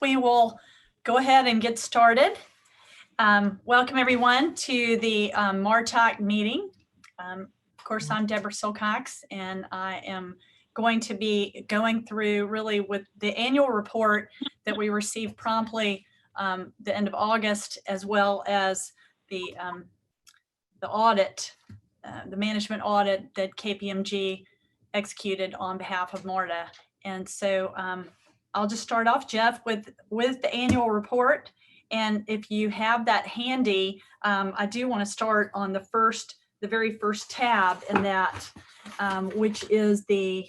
We will go ahead and get started. Welcome everyone to the Martoc meeting. Of course, I'm Deborah Silcox, and I am going to be going through really with the annual report that we received promptly the end of August, as well as the audit, the management audit that KPMG executed on behalf of MARTA. And so I'll just start off, Jeff, with the annual report. And if you have that handy, I do want to start on the very first tab in that, which is the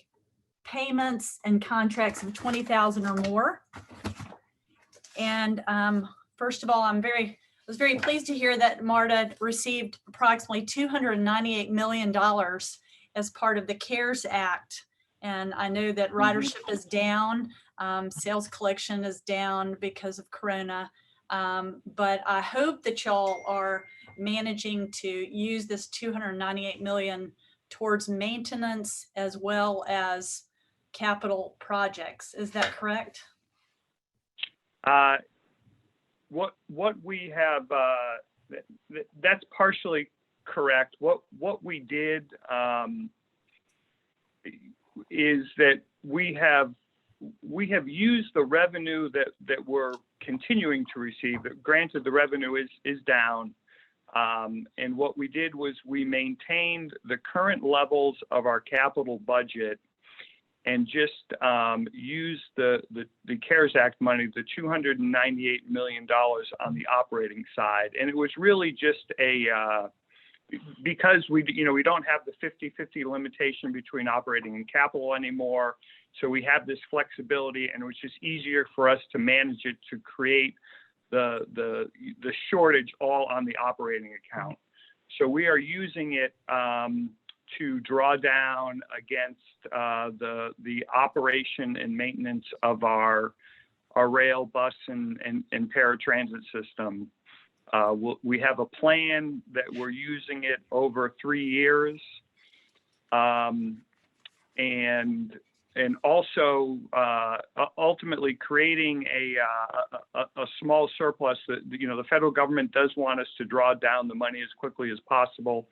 payments and contracts of 20,000 or more. And first of all, I was very pleased to hear that MARTA received approximately $298 million as part of the CARES Act. And I know that ridership is down, sales collection is down because of Corona, but I hope that y'all are managing to use this $298 million towards maintenance as well as capital projects. Is that correct? What we have, that's partially correct. What we did is that we have used the revenue that we're continuing to receive. Granted, the revenue is down, and what we did was we maintained the current levels of our capital budget and just used the CARES Act money, the $298 million on the operating side. And it was really just because we don't have the 50-50 limitation between operating and capital anymore. So we have this flexibility, and it was just easier for us to manage it, to create the shortage all on the operating account. So we are using it to draw down against the operation and maintenance of our rail, bus, and paratransit system. We have a plan that we're using it over 3 years, and also ultimately creating a small surplus that the federal government does want us to draw down the money as quickly as possible.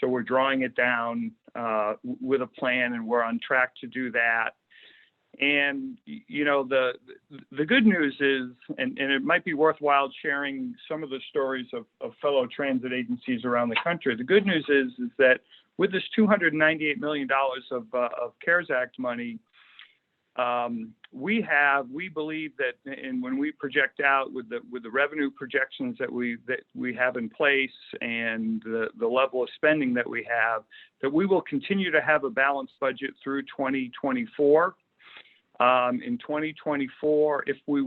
So we're drawing it down with a plan, and we're on track to do that. And the good news is, and it might be worthwhile sharing some of the stories of fellow transit agencies around the country. The good news is that with this $298 million of CARES Act money, we believe that, and when we project out with the revenue projections that we have in place and the level of spending that we have, that we will continue to have a balanced budget through 2024. In 2024, if we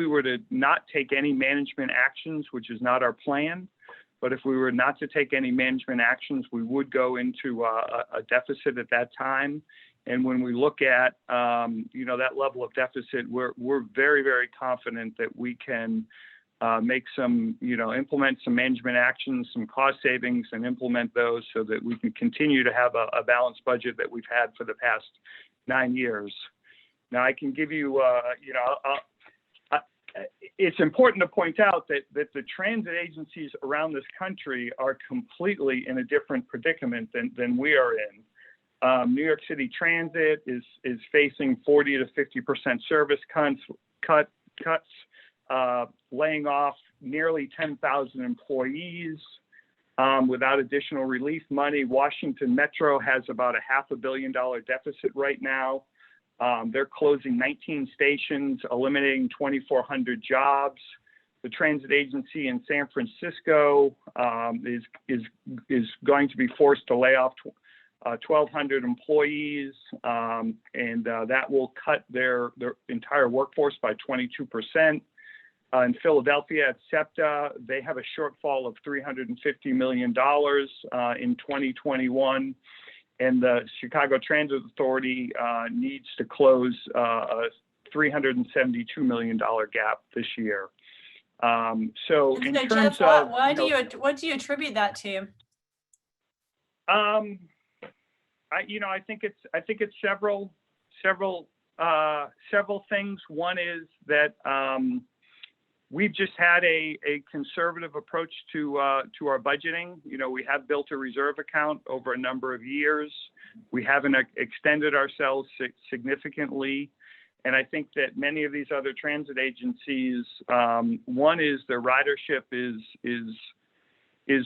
were to not take any management actions, which is not our plan, but if we were not to take any management actions, we would go into a deficit at that time. And when we look at that level of deficit, we're very, very confident that we can implement some management actions, some cost savings, and implement those so that we can continue to have a balanced budget that we've had for the past 9 years. Now, I can give you, it's important to point out that the transit agencies around this country are completely in a different predicament than we are in. New York City Transit is facing 40 to 50% service cuts, laying off nearly 10,000 employees without additional relief money. Washington Metro has about a $500 million deficit right now. They're closing 19 stations, eliminating 2,400 jobs. The transit agency in San Francisco is going to be forced to lay off 1,200 employees, and that will cut their entire workforce by 22%. In Philadelphia at SEPTA, they have a shortfall of $350 million in 2021. And the Chicago Transit Authority needs to close a $372 million gap this year. So in terms of what do you attribute that to? I think it's several several things. One is that we've just had a conservative approach to our budgeting. You know, we have built a reserve account over a number of years. We haven't extended ourselves significantly. And I think that many of these other transit agencies, one is their ridership is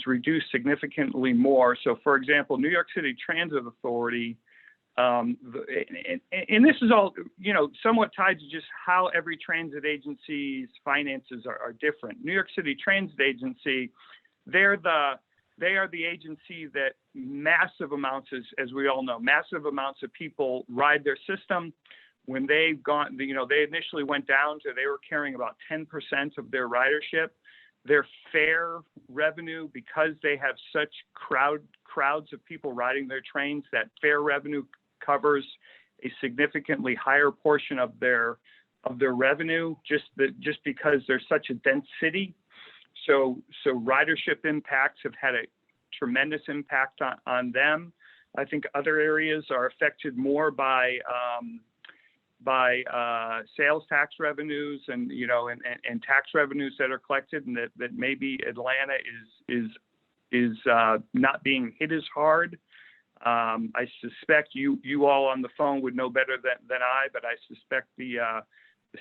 reduced significantly more. So for example, New York City Transit Authority, and this is all, you know, somewhat tied to just how every transit agency's finances are different. New York City Transit Agency, they are the agency that massive amounts, as we all know, massive amounts of people ride their system. When they've gone, you know, they initially went down to, they were carrying about 10% of their ridership. Their fare revenue, because they have such crowds of people riding their trains, that fare revenue covers a significantly higher portion of their revenue, just because they're such a dense city. So ridership impacts have had a tremendous impact on them. I think other areas are affected more by sales tax revenues and, you know, and tax revenues that are collected, and that maybe Atlanta is not being hit as hard. I suspect you all on the phone would know better than I, but I suspect the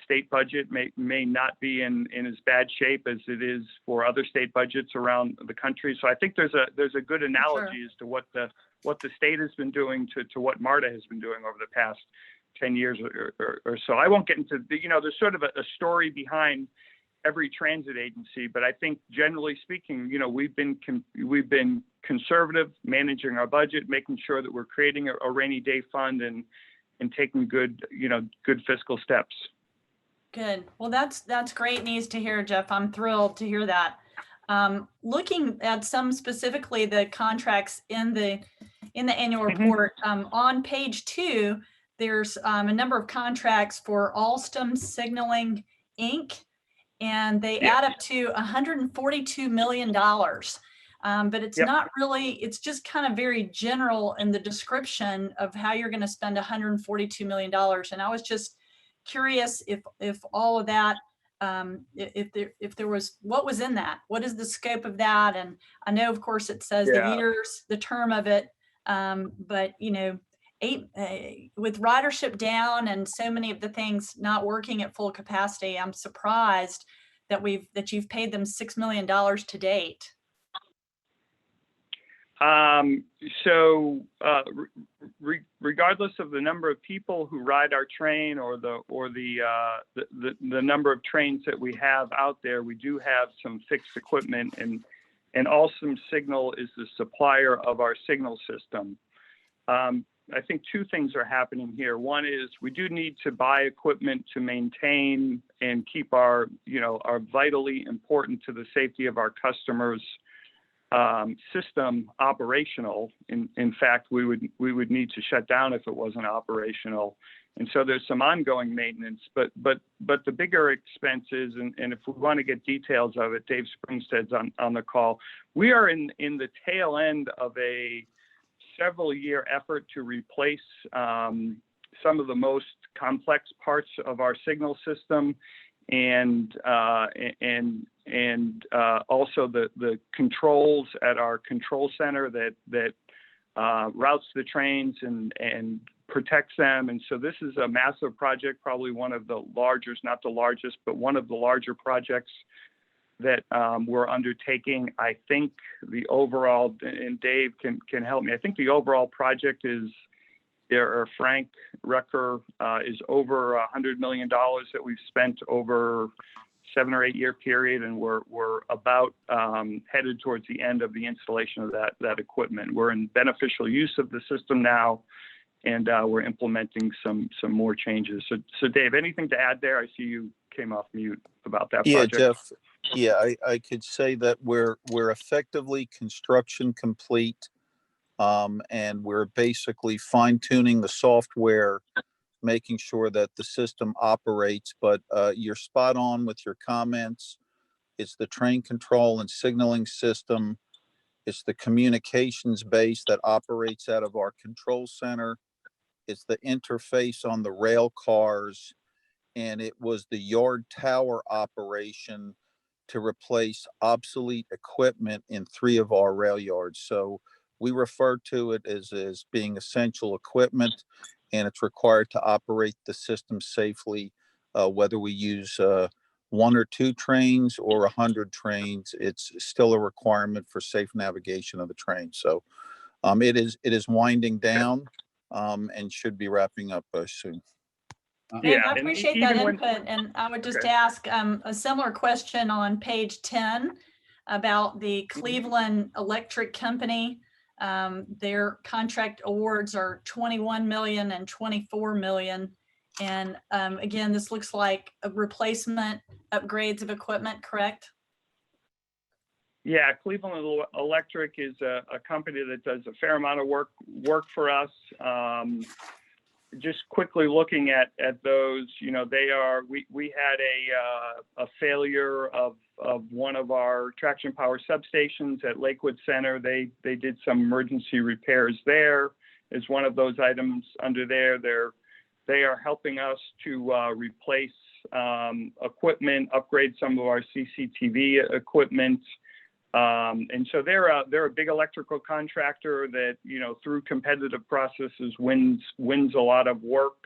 state budget may not be in as bad shape as it is for other state budgets around the country. So I think there's a good analogy as to what the state has been doing to what MARTA has been doing over the past 10 years or so. I won't get into you know, there's sort of a story behind every transit agency, but I think generally speaking, you know, we've been conservative, managing our budget, making sure that we're creating a rainy day fund and taking good fiscal steps. Good. Well, that's great news to hear, Jeff. I'm thrilled to hear that. Looking at some specifically the contracts in the annual report, on page 2, there's a number of contracts for Alstom Signaling Inc., and they add up to $142 million. But it's not really, it's just kind of very general in the description of how you're going to spend $142 million. And I was just curious if all of that, if there was, what was in that? What is the scope of that? And I know, of course, it says the years, the term of it, but, you know, with ridership down and so many of the things not working at full capacity, I'm surprised that you've paid them $6 million to date. Regardless of the number of people who ride our train or the number of trains that we have out there, we do have some fixed equipment, and Alstom Signal is the supplier of our signal system. I think two things are happening here. One is we do need to buy equipment to maintain and keep our vitally important to the safety of our customers system operational. In fact, we would need to shut down if it wasn't operational. And so there's some ongoing maintenance, but the bigger expenses, and if we want to get details of it, Dave Springstead's on the call. We are in the tail end of a several-year effort to replace some of the most complex parts of our signal system, and also the controls at our control center that routes the trains and protects them. And so this is a massive project, probably one of the largest, not the largest, but one of the larger projects that we're undertaking. I think the overall, and Dave can help me, I think the overall project is, or Frank Rucker, is over $100 million that we've spent over 7 or 8 year period, and we're about headed towards the end of the installation of that equipment. We're in beneficial use of the system now, and we're implementing some more changes. So Dave, anything to add there? I see you came off mute about that project. Yeah, Jeff. Yeah, I could say that we're effectively construction complete, and we're basically fine-tuning the software, making sure that the system operates. But you're spot on with your comments. It's the train control and signaling system. It's the communications base that operates out of our control center. it's the interface on the rail cars, and it was the yard tower operation to replace obsolete equipment in 3 of our rail yards. So we refer to it as being essential equipment, and it's required to operate the system safely, whether we use 1 or 2 trains or 100 trains. It's still a requirement for safe navigation of the train. So it is winding down and should be wrapping up soon. Dave, Yeah, I and appreciate that even when, input, and I would just okay. ask a similar question on page 10 about the Cleveland Electric Company. Their contract awards are 21 million and 24 million. And again, this looks like a replacement upgrades of equipment, correct? Yeah, Cleveland Electric is a company that does a fair amount of work for us. Just quickly looking at those, you know, we had a failure of one of our traction power substations at Lakewood Center. They did some emergency repairs there. Is one of those items under there. They are helping us to replace equipment, upgrade some of our CCTV equipment. And so they're a big electrical contractor that, you know, through competitive processes wins a lot of work.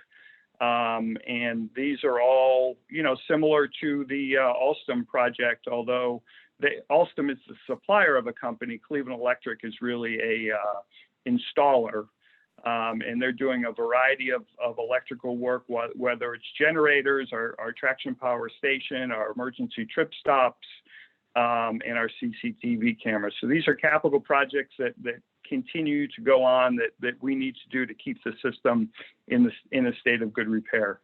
And these are all, you know, similar to the Alstom project, although Alstom is the supplier of a company. Cleveland Electric is really a installer. And they're doing a variety of electrical work, whether it's generators, our traction power station, our emergency trip stops, and our CCTV cameras. So these are capital projects that continue to go on that we need to do to keep the system in a state of good repair.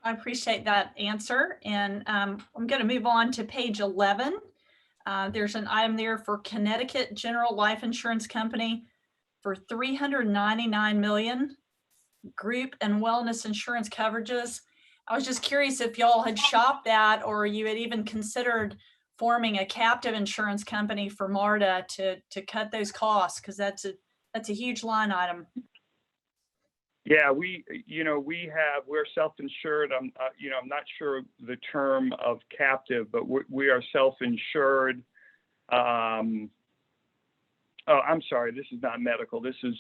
I appreciate that answer. And I'm going to move on to page 11. There's an item there for Connecticut General Life Insurance Company for 399 million group and wellness insurance coverages. I was just curious if y'all had shopped that, or you had even considered forming a captive insurance company for MARTA to cut those costs, because that's a huge line item. Yeah, we're self-insured. I'm not sure the term of captive, but we are self-insured. I'm sorry, this is not medical. This is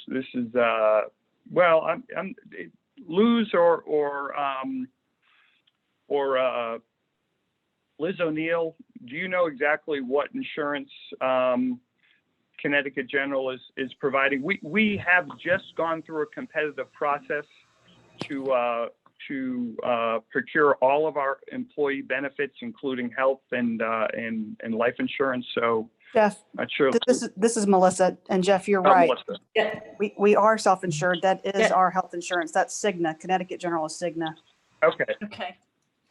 Luz or Liz O'Neill, do you know exactly what insurance Connecticut General is providing? We have just gone through a competitive process to procure all of our employee benefits, including health and life insurance. So Jeff, not sure. this is Melissa, and Jeff, you're right. Melissa. Yeah. We are self-insured. That is Yeah. our health insurance. That's Cigna. Connecticut General is Cigna. Okay. Okay.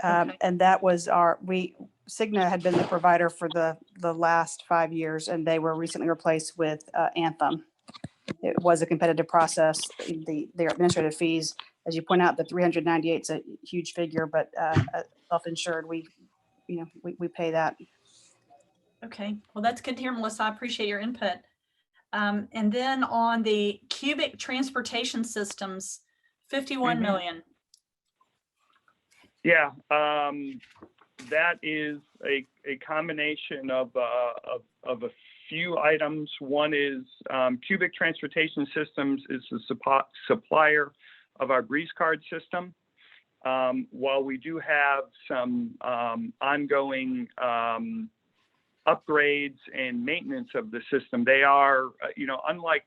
And that was Cigna had been the provider for the last 5 years, and they were recently replaced with Anthem. It was a competitive process. Their administrative fees, as you point out, the 398 is a huge figure, but self-insured, we pay that. Okay. Well, that's good to hear, Melissa. I appreciate your input. And then on the cubic transportation systems, 51 million. Yeah, that is a combination of a few items. One is Cubic Transportation Systems is the supplier of our Breeze Card system. While we do have some ongoing upgrades and maintenance of the system, they are, unlike,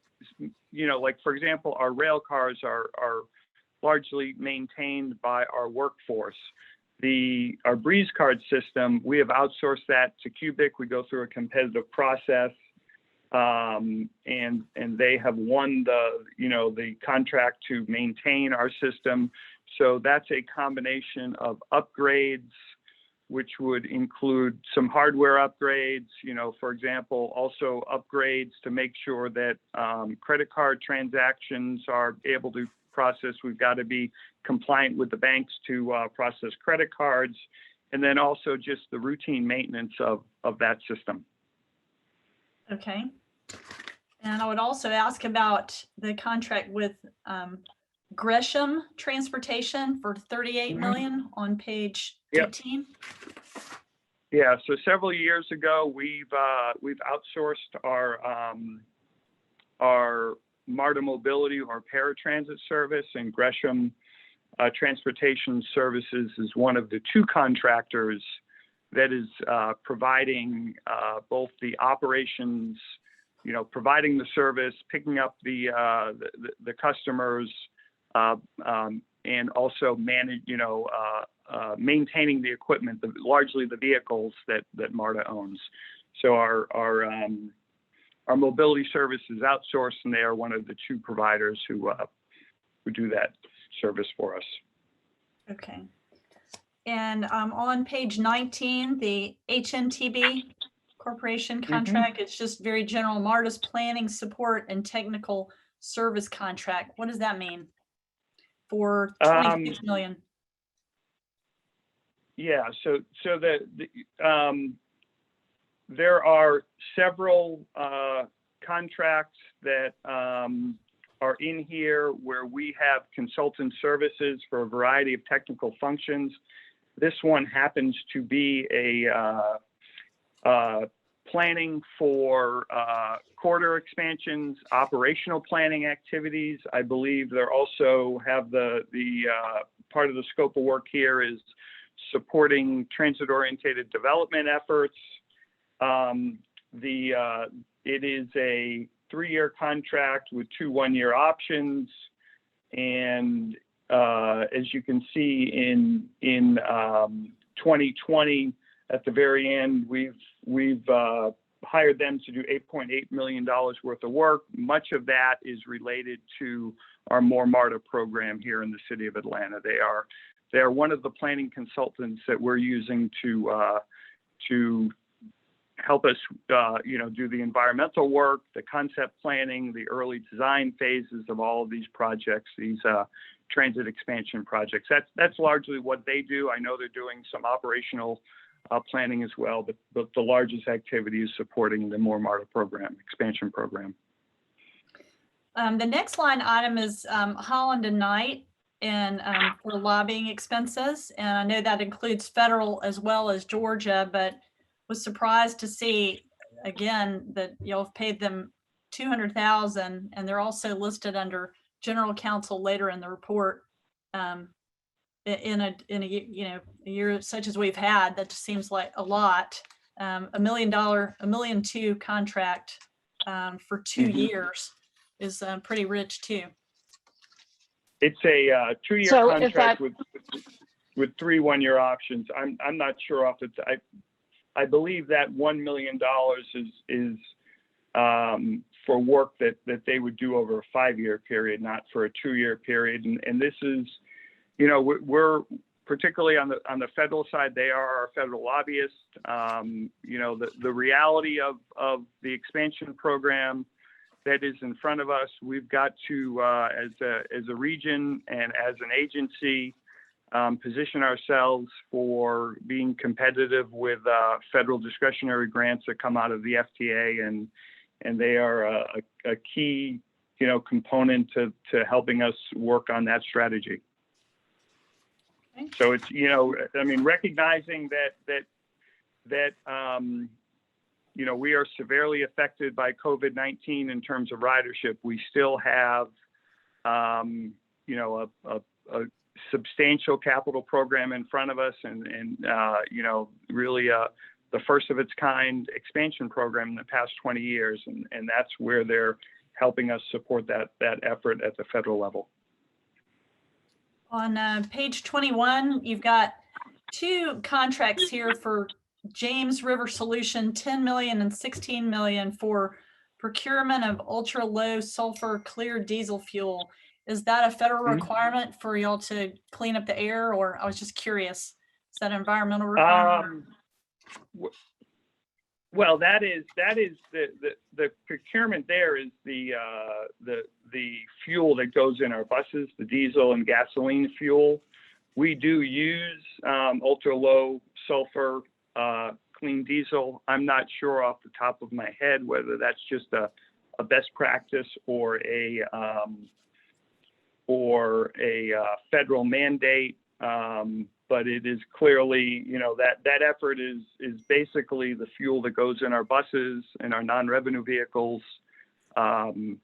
like for example, our rail cars are largely maintained by our workforce. Our Breeze Card system, we have outsourced that to Cubic. We go through a competitive process, and they have won the contract to maintain our system. So that's a combination of upgrades, which would include some hardware upgrades, for example, also upgrades to make sure that credit card transactions are able to process. We've got to be compliant with the banks to process credit cards, and then also just the routine maintenance of that system. Okay. And I would also ask about the contract with Gresham Transportation for 38 million on page Yep. 18. Yeah, so several years ago, we've outsourced our MARTA mobility or paratransit service, and Gresham Transportation Services is one of the two contractors that is providing both the operations, providing the service, picking up the customers, and also maintaining the equipment, largely the vehicles that MARTA owns. So our mobility service is outsourced, and they are one of the two providers who do that service for us. Okay. And on page 19, the Hntb Corporation contract, it's just very general. MARTA's planning, support, and technical service contract. What does that mean for 26 million? Yeah, so there are several contracts that are in here where we have consultant services for a variety of technical functions. This one happens to be a planning for corridor expansions, operational planning activities. I believe they also have the part of the scope of work here is supporting transit-oriented development efforts. It is a 3-year contract with 2 one-year options, and as you can see in 2020, at the very end, we've hired them to do $8.8 million worth of work. Much of that is related to our Mortimarta program here in the city of Atlanta. They are one of the planning consultants that we're using to help us, do the environmental work, the concept planning, the early design phases of all of these projects, these transit expansion projects. That's largely what they do. I know they're doing some operational planning as well, but the largest activity is supporting the Mortimarta program, expansion program. The next line item is Holland and Knight and for lobbying expenses. And I know that includes federal as well as Georgia, but was surprised to see again that y'all have paid them $200,000, and they're also listed under general counsel later in the report. In a year such as we've had, that just seems like a lot. $1 million, $1.2 million contract for 2 years is pretty rich too. It's a 2-year contract with 3 one-year options. I'm not sure off the top. I believe that $1 million is for work that they would do over a 5-year period, not for a 2-year period. And this is, we're particularly on the federal side. They are our federal lobbyists. The reality of the expansion program that is in front of us, we've got to, as a region and as an agency, position ourselves for being competitive with federal discretionary grants that come out of the FTA, and they are a key, component to helping us work on that strategy. Okay. So it's, recognizing that we are severely affected by COVID-19 in terms of ridership, we still have, a substantial capital program in front of us, and really the first of its kind expansion program in the past 20 years, and that's where they're helping us support that effort at the federal level. On page 21, you've got 2 contracts here for James River Solution, 10 million and 16 million for procurement of ultra low sulfur clear diesel fuel. Is that a federal requirement for y'all to clean up the air, or I was just curious? Is that an environmental requirement? Well, that is the procurement. There is the fuel that goes in our buses, the diesel and gasoline fuel. We do use ultra low sulfur clean diesel. I'm not sure off the top of my head whether that's just a best practice or or a federal mandate. But it is clearly, that effort is basically the fuel that goes in our buses and our non-revenue vehicles. The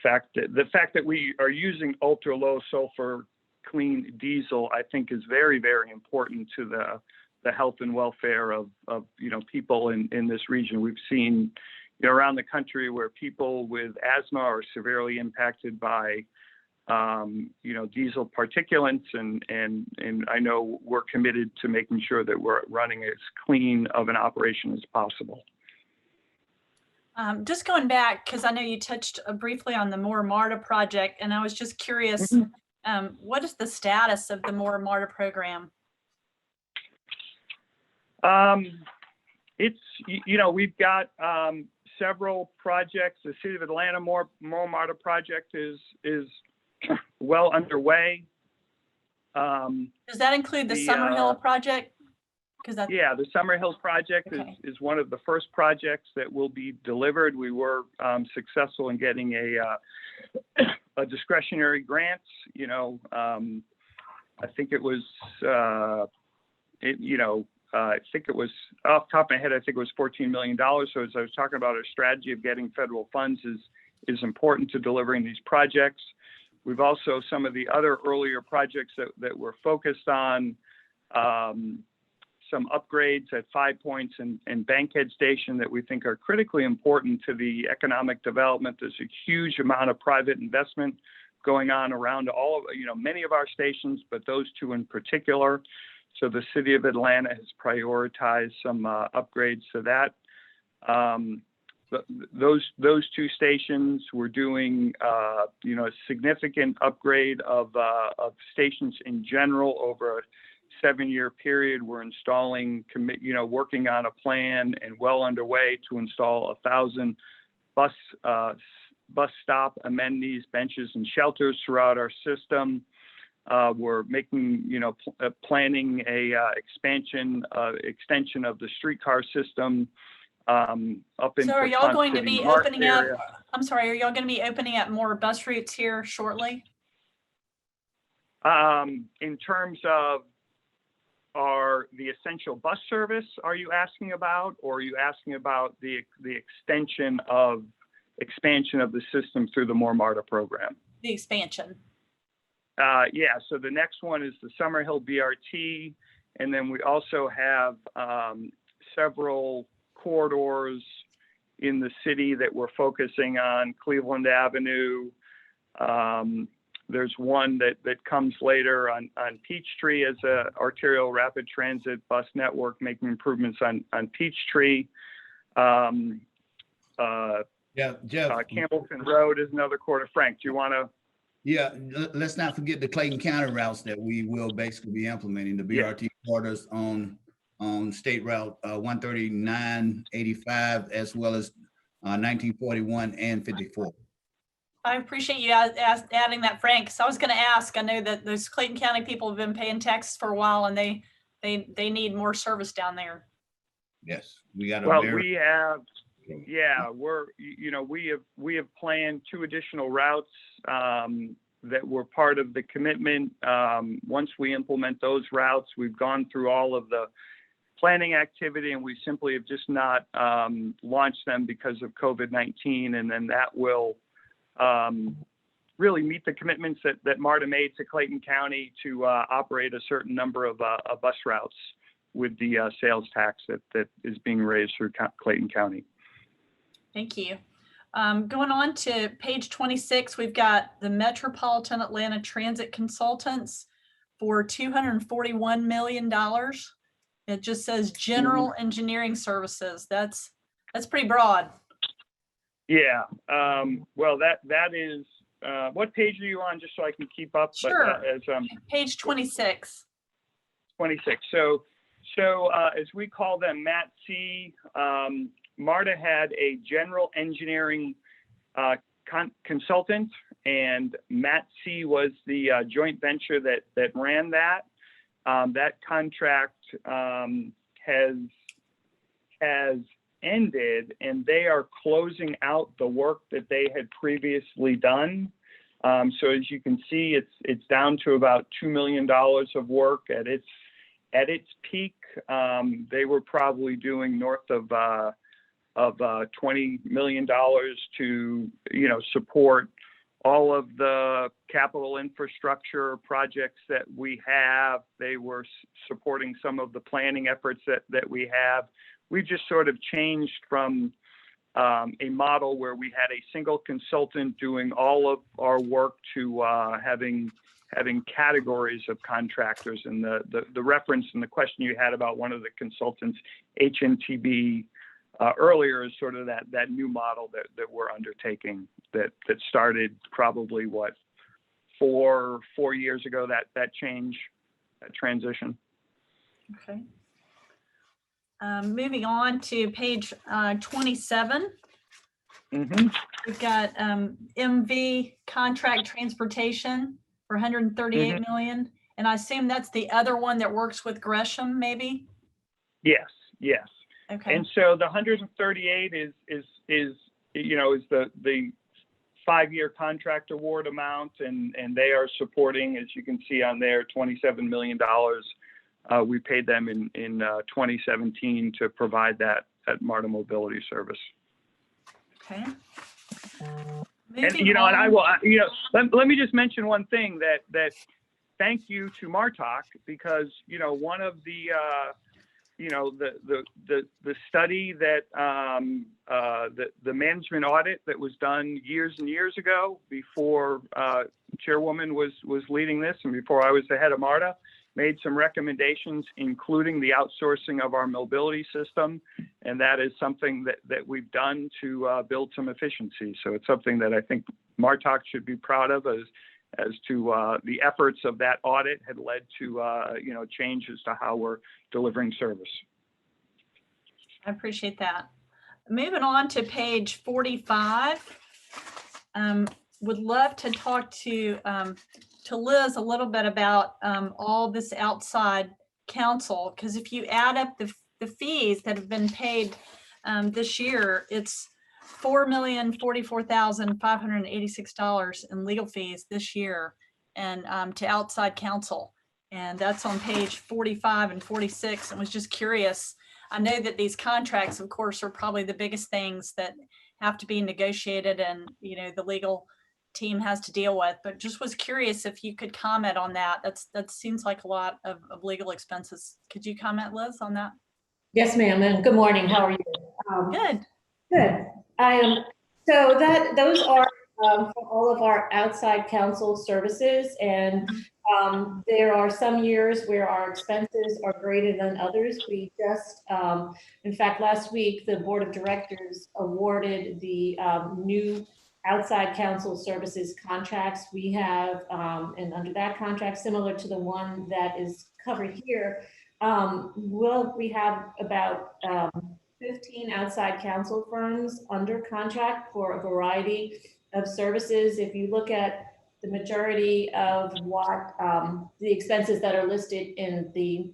fact that we are using ultra low sulfur clean diesel, I think, is very, very important to the health and welfare of people in this region. We've seen around the country where people with asthma are severely impacted by diesel particulates, and I know we're committed to making sure that we're running as clean of an operation as possible. Just going back, because I know you touched briefly on the Mortimarta project, and I was just curious, what is the status of the Mortimarta program? It's, we've got several projects. The City of Atlanta Mortimarta project is well underway. Does that include the Summerhill project? Yeah, the Summerhill project Okay. is one of the first projects that will be delivered. We were successful in getting a discretionary grant. I think it was, I think it was off the top of my head, I think it was $14 million. So as I was talking about, our strategy of getting federal funds is important to delivering these projects. We've also, some of the other earlier projects that we're focused on, some upgrades at 5 Points and Bankhead Station that we think are critically important to the economic development. There's a huge amount of private investment going on around all of, many of our stations, but those two in particular. So the City of Atlanta has prioritized some upgrades to that. Those two stations, we're doing, a significant upgrade of stations in general over a 7-year period. We're installing, working on a plan and well underway to install 1,000 bus stop amenities, benches, and shelters throughout our system. We're making, planning a extension of the streetcar system up into. So are y'all going to be opening up? I'm sorry, are y'all going to be opening up more bus routes here shortly? In terms of the essential bus service, are you asking about, or are you asking about the expansion of the system through the Mortimarta program? The expansion. Yeah, so the next one is the Summerhill BRT, and then we also have several corridors in the city that we're focusing on. Cleveland Avenue. There's one that comes later on Peachtree as a arterial rapid transit bus network, making improvements on Peachtree. Yeah, Jeff. Campbellton Road is another corridor. Frank, do you want to? Yeah, let's not forget the Clayton County routes that we will basically be implementing, the BRT corridors on State Route 139, 85, as well as 1941 and 54. I appreciate you adding that, Frank. So I was going to ask, I know that those Clayton County people have been paying taxes for a while, and they need more service down there. Yes, we got. We have. Yeah, we have planned 2 additional routes that were part of the commitment. Once we implement those routes, we've gone through all of the planning activity, and we simply have just not launched them because of COVID-19, and then that will really meet the commitments that MARTA made to Clayton County to operate a certain number of bus routes with the sales tax that is being raised through Clayton County. Thank you. Going on to page 26, we've got the Metropolitan Atlanta Transit Consultants for $241 million. It just says general engineering services. That's pretty broad. Yeah. Well, that is, what page are you on, just so I can keep up? Sure. But, page 26. 26. So as we call them, Matt C, MARTA had a general engineering consultant, and Matt C was the joint venture that ran that. That contract has ended, and they are closing out the work that they had previously done. So as you can see, it's down to about $2 million of work at its peak. They were probably doing north of $20 million to, support all of the capital infrastructure projects that we have. They were supporting some of the planning efforts that we have. We've just sort of changed from a model where we had a single consultant doing all of our work to having categories of contractors. And the reference and the question you had about one of the consultants, Hntb, earlier, is sort of that new model that we're undertaking that started probably four years ago, that change, that transition. Okay. Moving on to page 27. Mm-hmm. We've got MV Contract Transportation for 138 million. And I assume that's the other one that works with Gresham, maybe? Yes. Okay. And so the 138 is the 5-year contract award amount, and they are supporting, as you can see on there, $27 million. We paid them in 2017 to provide that Marta mobility service. Okay. And I will, let me just mention one thing that thank you to Martoc, because one of the the study that the management audit that was done years and years ago, before Chairwoman was leading this and before I was the head of Marta, made some recommendations, including the outsourcing of our mobility system. And that is something that we've done to build some efficiency. So it's something that I think Martoc should be proud of, as to the efforts of that audit had led to changes to how we're delivering service. I appreciate that. Moving on to page 45. Would love to talk to Liz a little bit about all this outside counsel, because if you add up the fees that have been paid this year, it's $4,044,586 in legal fees this year, and to outside counsel. And that's on page 45 and 46. And was just curious. I know that these contracts, of course, are probably the biggest things that have to be negotiated and, the legal team has to deal with, but just was curious if you could comment on that. That seems like a lot of legal expenses. Could you comment, Liz, on that? Yes, ma'am, and good morning. How are you? Good. Good. So those are for all of our outside counsel services, and there are some years where our expenses are greater than others. We just, in fact, last week, the board of directors awarded the new outside counsel services contracts we have, and under that contract, similar to the one that is covered here, we have about 15 outside counsel firms under contract for a variety of services. If you look at the majority of what the expenses that are listed in the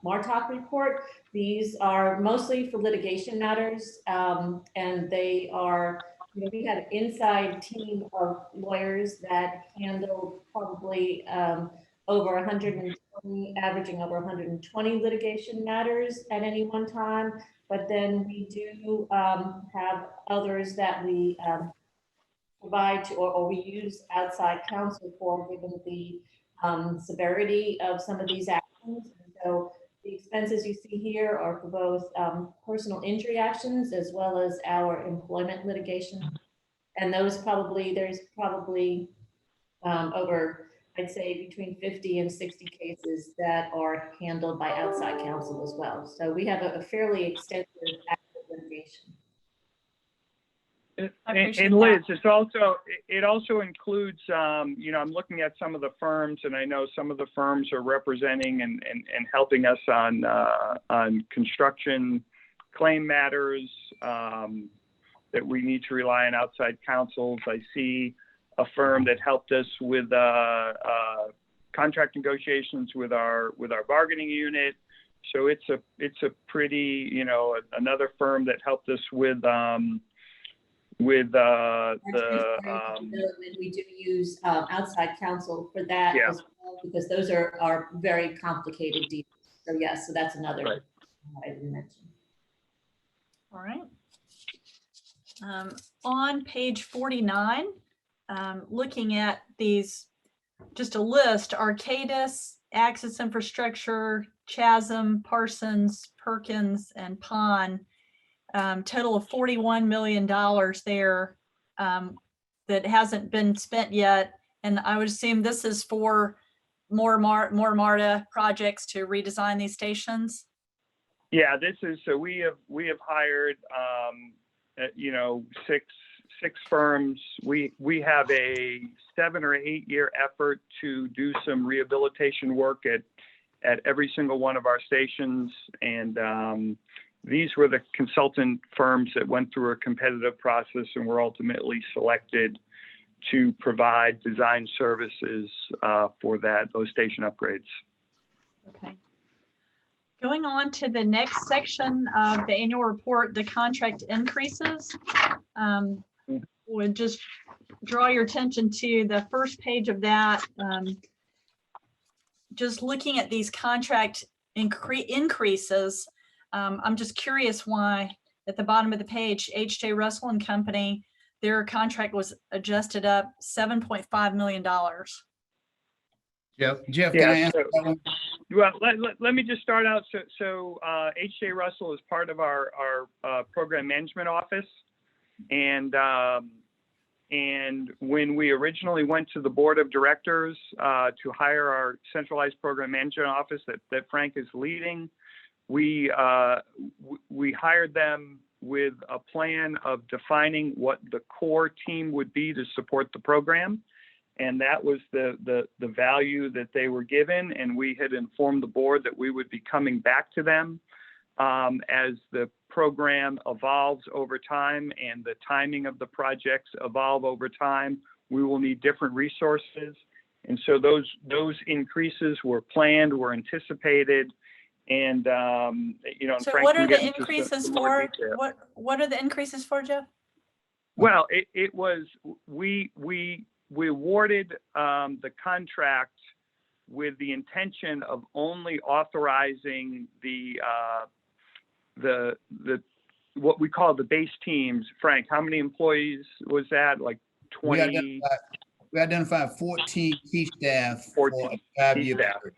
Martoc report, these are mostly for litigation matters, and they are, we had an inside team of lawyers that handle probably over 120, averaging over 120 litigation matters at any one time. But then we do have others that we provide to, or we use outside counsel for, given the severity of some of these actions. And so the expenses you see here are for both personal injury actions as well as our employment litigation. And those there's probably over, I'd say, between 50 and 60 cases that are handled by outside counsel as well. So we have a fairly extensive active litigation. And Liz, it also includes, I'm looking at some of the firms, and I know some of the firms are representing and helping us on construction claim matters that we need to rely on outside counsels. I see a firm that helped us with contract negotiations with our bargaining unit. So it's a pretty, you know, another firm that helped us with the We do use outside counsel for that Yeah. as well, because those are very complicated deals. So yes, so that's another Right. I didn't mention. All right. On page 49, looking at these, just a list: Arcadis, Axis Infrastructure, Chasm, Parsons, Perkins, and Pond. Total of $41 million there that hasn't been spent yet. And I would assume this is for more Mortimarta projects to redesign these stations. Yeah, this is, so we have hired, you know, six firms. We have a 7 or 8 year effort to do some rehabilitation work at every single one of our stations. And these were the consultant firms that went through a competitive process and were ultimately selected to provide design services for those station upgrades. Okay. Going on to the next section of the annual report, the contract increases. Would just draw your attention to the first page of that. Just looking at these contract increases, I'm just curious why at the bottom of the page, H.J. Russell and Company, their contract was adjusted up $7.5 million. Jeff, can Yeah, I answer that one? Well, let me just start out. So H.J. Russell is part of our program management office. And when we originally went to the board of directors to hire our centralized program management office that Frank is leading, we hired them with a plan of defining what the core team would be to support the program. And that was the value that they were given. And we had informed the board that we would be coming back to them as the program evolves over time and the timing of the projects evolve over time. We will need different resources. And so those increases were planned, were anticipated. And, you know, So Frank what can are get the into increases some more for? detail. What are the increases for, Jeff? Well, it was, we awarded the contract with the intention of only authorizing the what we call the base teams. Frank, how many employees was that? Like 20? We identified 14 key staff 14 for a 5-year key staff. period.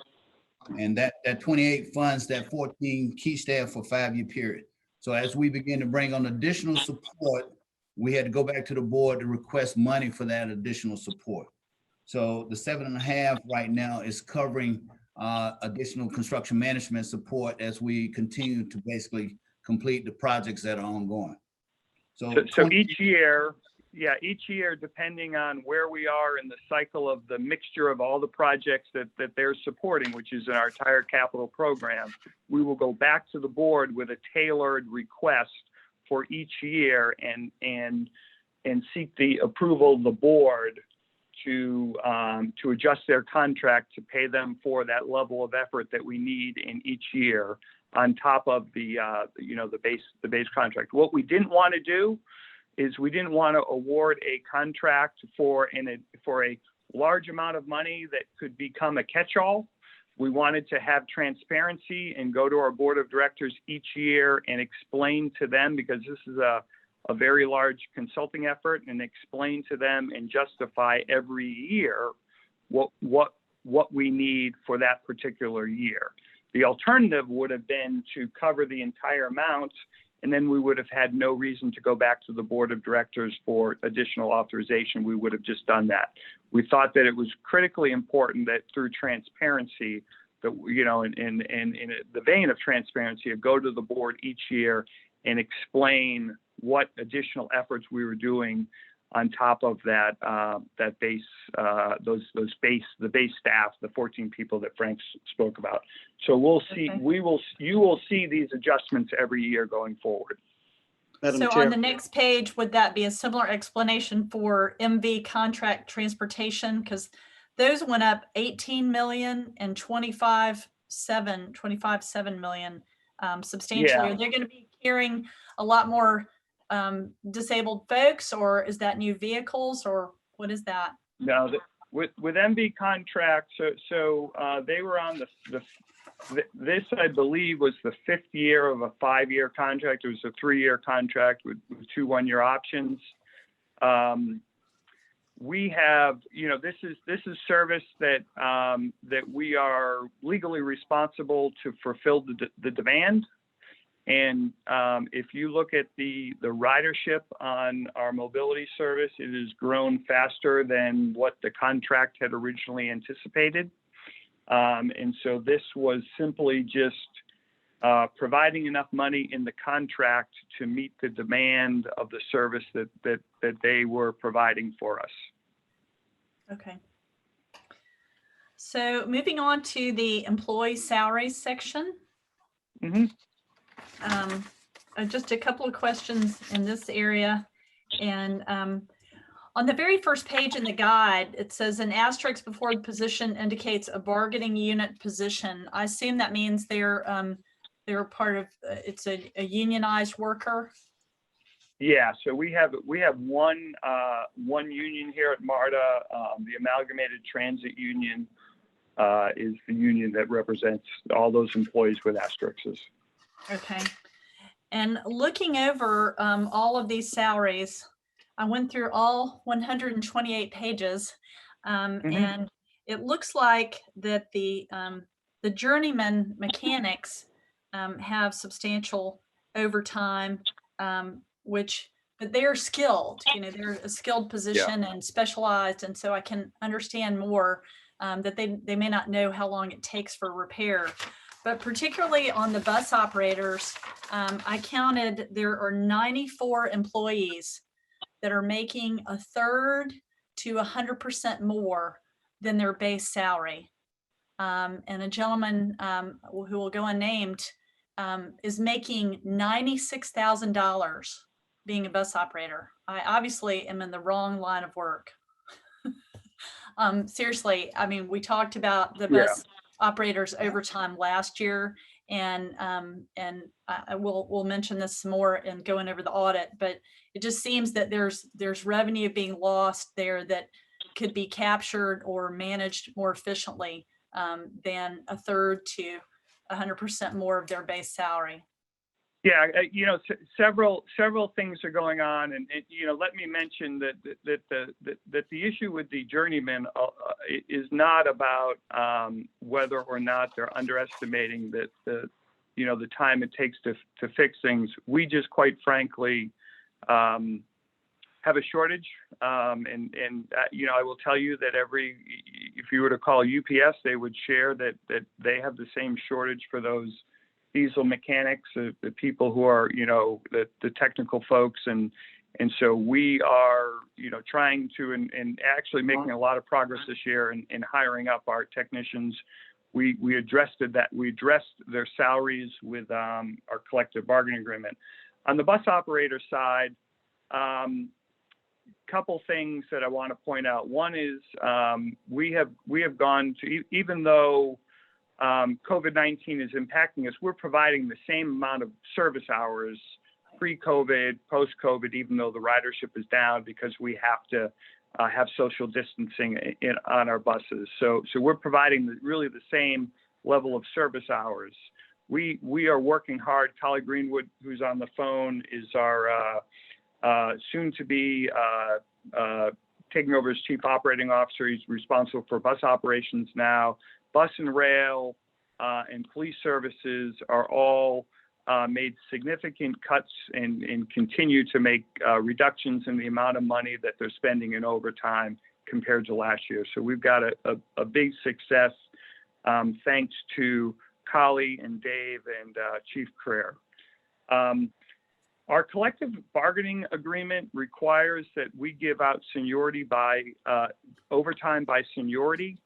And that 28 funds that 14 key staff for 5-year period. So as we begin to bring on additional support, we had to go back to the board to request money for that additional support. So the 7.5 right now is covering additional construction management support as we continue to basically complete the projects that are ongoing. So each year, depending on where we are in the cycle of the mixture of all the projects that they're supporting, which is in our entire capital program, we will go back to the board with a tailored request for each year and seek the approval of the board to adjust their contract to pay them for that level of effort that we need in each year on top of the base contract. What we didn't want to do is we didn't want to award a contract for a large amount of money that could become a catch-all. We wanted to have transparency and go to our board of directors each year and explain to them, because this is a very large consulting effort, and explain to them and justify every year what we need for that particular year. The alternative would have been to cover the entire amount, and then we would have had no reason to go back to the board of directors for additional authorization. We would have just done that. We thought that it was critically important that through transparency, that, you know, in the vein of transparency, go to the board each year and explain what additional efforts we were doing on top of that base, the base staff, the 14 people that Frank spoke about. So we'll see. Okay. You will see these adjustments every year going forward. Madam So Chair. on the next page, would that be a similar explanation for MV Contract Transportation? Because those went up 18 million and 25 7 million substantially. Yeah. Are they going to be carrying a lot more disabled folks, or is that new vehicles, or what is that? No, with MB contract, so they were on this, I believe, was the 5th year of a 5-year contract. It was a 3-year contract with 2 1-year options. We have, this is service that that we are legally responsible to fulfill the demand. And if you look at the ridership on our mobility service, it has grown faster than what the contract had originally anticipated. And so this was simply just providing enough money in the contract to meet the demand of the service that they were providing for us. Okay. So moving on to the employee salaries section. Mm-hmm. Just a couple of questions in this area. And on the very first page in the guide, it says an asterisk before the position indicates a bargaining unit position. I assume that means they're part of, it's a unionized worker. Yeah, so we have one union here at MARTA. The Amalgamated Transit Union is the union that represents all those employees with asterisks. Okay. And looking over all of these salaries, I went through all 128 pages, and it looks like that the journeyman mechanics have substantial overtime, but they're skilled. They're a skilled position and specialized, and so I can understand more that they may not know how long it takes for repair. But particularly on the bus operators, I counted there are 94 employees that are making 1/3 to 100% more than their base salary. And a gentleman who will go unnamed is making $96,000 being a bus operator. I obviously am in the wrong line of work. Seriously, I mean, we talked about the bus operators overtime last year, and we'll mention this some more in going over the audit, but it just seems that there's revenue being lost there that could be captured or managed more efficiently than 1/3 to 100% more of their base salary. Yeah, several things are going on, and let me mention that the issue with the journeyman is not about whether or not they're underestimating the time it takes to fix things. We just, quite frankly, have a shortage, and I will tell you that if you were to call UPS, they would share that they have the same shortage for those diesel mechanics, the people who are, the technical folks. And so we are, trying to, and actually making a lot of progress this year in hiring up our technicians. We addressed their salaries with our collective bargaining agreement. On the bus operator side, couple things that I want to point out. One is we have gone to, even though COVID-19 is impacting us, we're providing the same amount of service hours pre-COVID, post-COVID, even though the ridership is down, because we have to have social distancing on our buses. So we're providing really the same level of service hours. We are working hard. Collie Greenwood, who's on the phone, is our soon to be taking over as Chief Operating Officer. He's responsible for bus operations now. Bus and rail and police services are all made significant cuts and continue to make reductions in the amount of money that they're spending in overtime compared to last year. So we've got a big success thanks to Collie and Dave and Chief Creer. Our collective bargaining agreement requires that we give out seniority by overtime by seniority.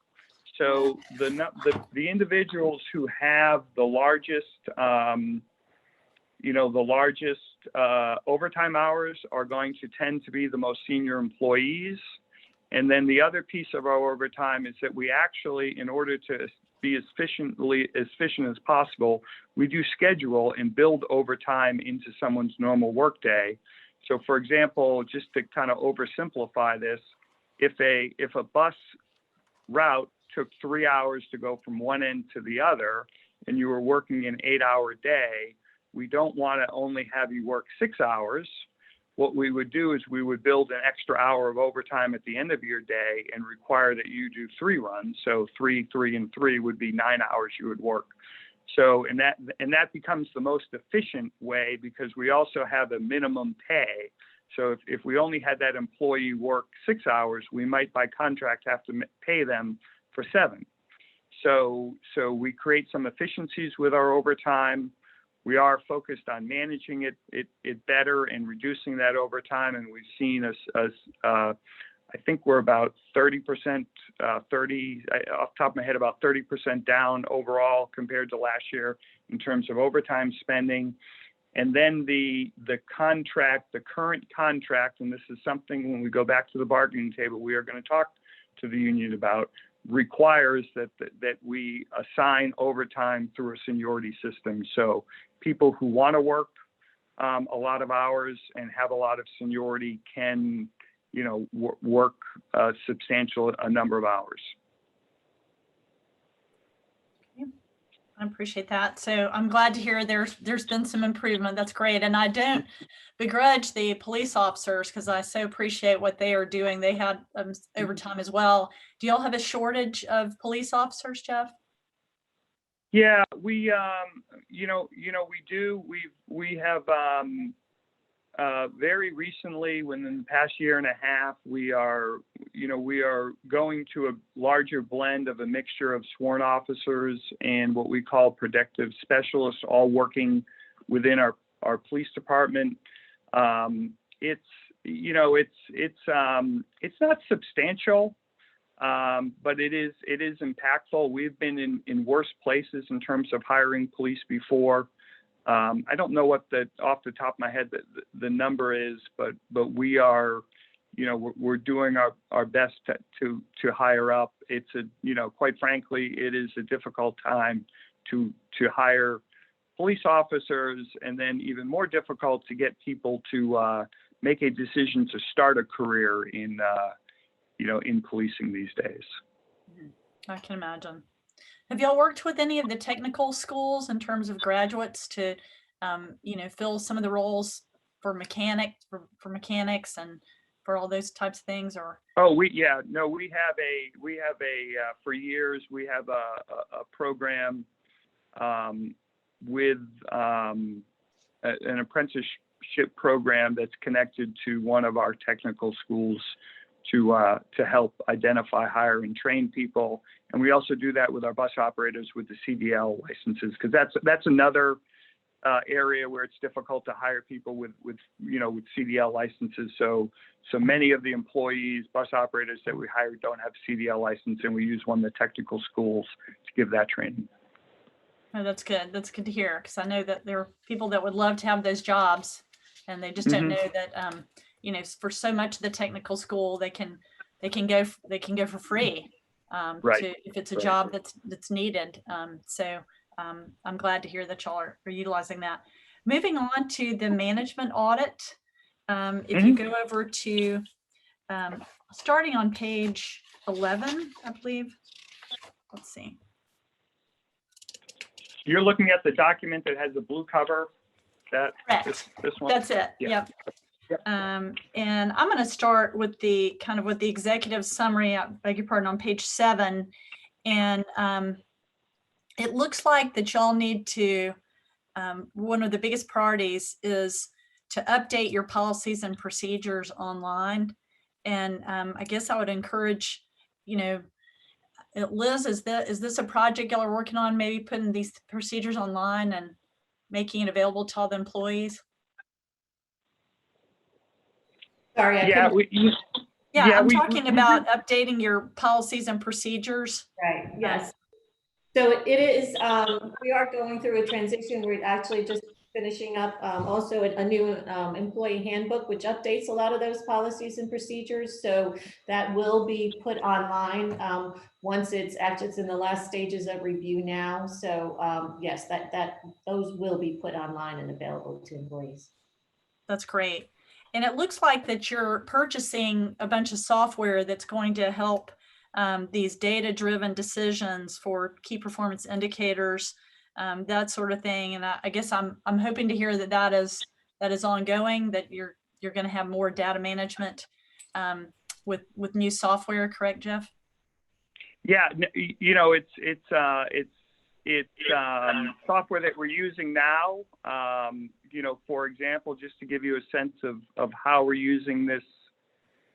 So the individuals who have the largest, overtime hours are going to tend to be the most senior employees. And then the other piece of our overtime is that we actually, in order to be as efficient as possible, we do schedule and build overtime into someone's normal workday. So for example, just to kind of oversimplify this, if a bus route took 3 hours to go from one end to the other, and you were working an 8-hour day, we don't want to only have you work 6 hours. What we would do is we would build an extra hour of overtime at the end of your day and require that you do 3 runs. So 3, 3, and 3 would be 9 hours you would work. So, and that becomes the most efficient way, because we also have a minimum pay. So if we only had that employee work 6 hours, we might by contract have to pay them for 7. So we create some efficiencies with our overtime. We are focused on managing it better and reducing that overtime. And we've seen I think we're about 30%, off the top of my head, about 30% down overall compared to last year in terms of overtime spending. And then the current contract, and this is something when we go back to the bargaining table, we are going to talk to the union about, requires that we assign overtime through a seniority system. So people who want to work a lot of hours and have a lot of seniority can, work a substantial number of hours. I appreciate that. So I'm glad to hear there's been some improvement. That's great. And I don't begrudge the police officers, because I so appreciate what they are doing. They had overtime as well. Do y'all have a shortage of police officers, Jeff? Yeah, we do. We have very recently, within the past year and a half, we are going to a larger blend of a mixture of sworn officers and what we call protective specialists, all working within our police department. It's not substantial, but it is impactful. We've been in worse places in terms of hiring police before. I don't know what off the top of my head the number is, but we are, we're doing our best to hire up. It's quite frankly, it is a difficult time to hire police officers, and then even more difficult to get people to make a decision to start a career in policing these days. I can imagine. Have y'all worked with any of the technical schools in terms of graduates to, fill some of the roles for mechanics and for all those types of things? Or we have for years we have a program with an apprenticeship program that's connected to one of our technical schools to help identify, hire, and train people. And we also do that with our bus operators with the CDL licenses, because that's another area where it's difficult to hire people with CDL licenses. So many of the employees, bus operators that we hire don't have CDL license, and we use one of the technical schools to give that training. Oh, that's good. That's good to hear, because I know that there are people that would love to have those jobs, and they just don't know that for so much of the technical school they can go for free Right. if it's a job that's needed. So I'm glad to hear that y'all are utilizing that. Moving on to the management audit. If you go over to starting on page 11, I believe. Let's see. You're looking at the document that has the blue cover. Correct. This one. That's it. Yeah. Yep. And I'm going to start with the executive summary, I beg your pardon, on page 7. And it looks like that y'all need to, one of the biggest priorities is to update your policies and procedures online. And I guess I would encourage, Liz, is this a project y'all are working on, maybe putting these procedures online and making it available to all the employees? Sorry, I'm talking about updating your policies and procedures. Right, yes. So it is, we are going through a transition where it actually just finishing up also a new employee handbook, which updates a lot of those policies and procedures. So that will be put online once it's in the last stages of review now. So yes, those will be put online and available to employees. That's great. And it looks like that you're purchasing a bunch of software that's going to help these data-driven decisions for key performance indicators, that sort of thing. And I guess I'm hoping to hear that that is ongoing, that you're going to have more data management with new software. Correct, Jeff? Yeah, you know, it's software that we're using now. You know, for example, just to give you a sense of how we're using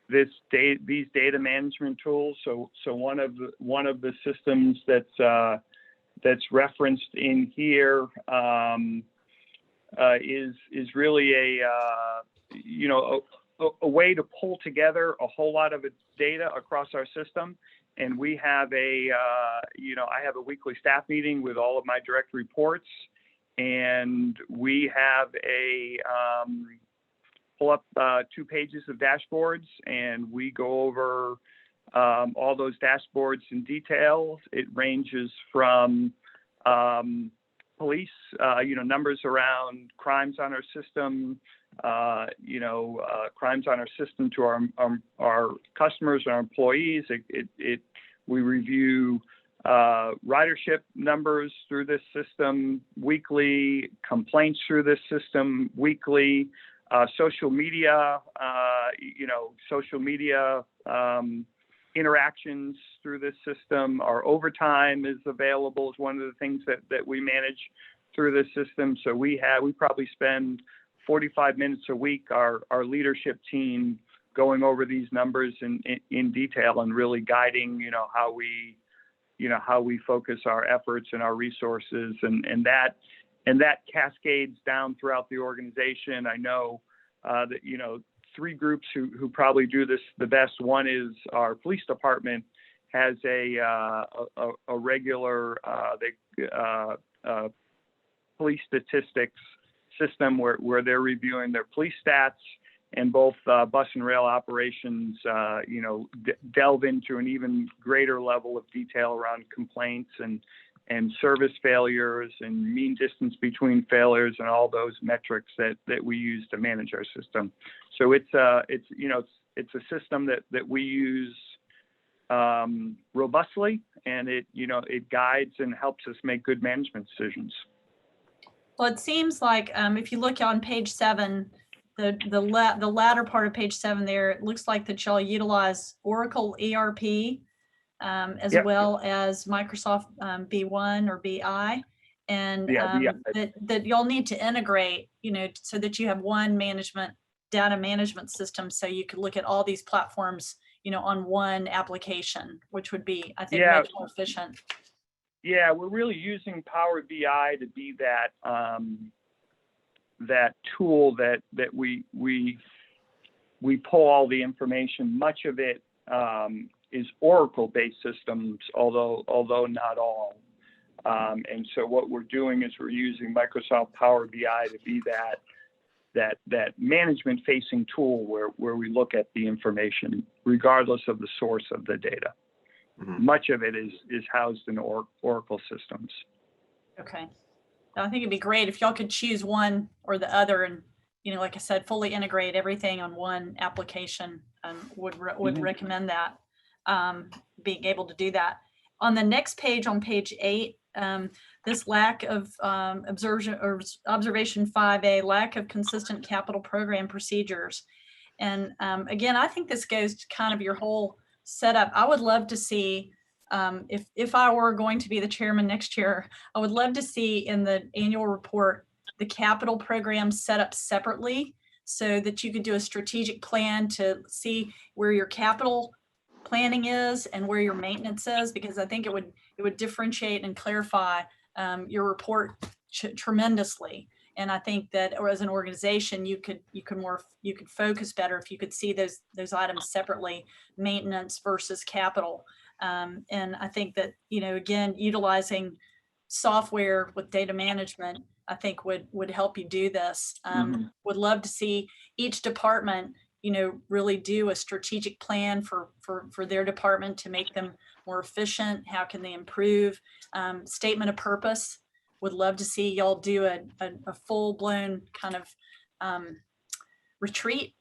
these data management tools. So one of the systems that's referenced in here is really a way to pull together a whole lot of data across our system. And we have I have a weekly staff meeting with all of my direct reports, and we have pull up 2 pages of dashboards, and we go over all those dashboards in detail. It ranges from police, numbers around crimes on our system, crimes on our system to our customers and our employees. We review ridership numbers through this system weekly, complaints through this system weekly, social media, interactions through this system. Our overtime is available as one of the things that we manage through this system. So we probably spend 45 minutes a week, our leadership team, going over these numbers in detail and really guiding, how we focus our efforts and our resources, and that cascades down throughout the organization. I know that 3 groups who probably do this the best. One is our police department has a regular police statistics system where they're reviewing their police stats, and both bus and rail operations, delve into an even greater level of detail around complaints and service failures and mean distance between failures and all those metrics that we use to manage our system. So it's a system that we use robustly, and it guides and helps us make good management decisions. Well, it seems like if you look on page 7, the latter part of page 7 there, it looks like that y'all utilize Oracle ERP as Yep. well as Microsoft B1 or BI, and that y'all need to integrate, so that you have one data management system, so you could look at all these platforms, on one application, which would be, I think, much more efficient. Yeah, we're really using Power BI to be that tool that we pull all the information. Much of it is Oracle-based systems, although not all. And so what we're doing is we're using Microsoft Power BI to be that management-facing tool where we look at the information, regardless of the source of the data. Mm-hmm. Much of it is housed in Oracle systems. Okay. I think it'd be great if y'all could choose one or the other, and like I said, fully integrate everything on one application. Would Mm-hmm. recommend that, being able to do that. On the next page, on page 8, this lack of observation 5A, lack of consistent capital program procedures. And again, I think this goes to kind of your whole setup. I would love to see, if I were going to be the chairman next year, I would love to see in the annual report the capital programs set up separately, so that you could do a strategic plan to see where your capital planning is and where your maintenance is, because I think it would differentiate and clarify your report tremendously. And I think that, or as an organization, you could focus better if you could see those items separately, maintenance versus capital. And I think that, again, utilizing software with data management, I think would help you do this. Would love to see each department, really do a strategic plan for their department to make them more efficient. How can they improve? Statement of purpose. Would love to see y'all do a full-blown kind of retreat,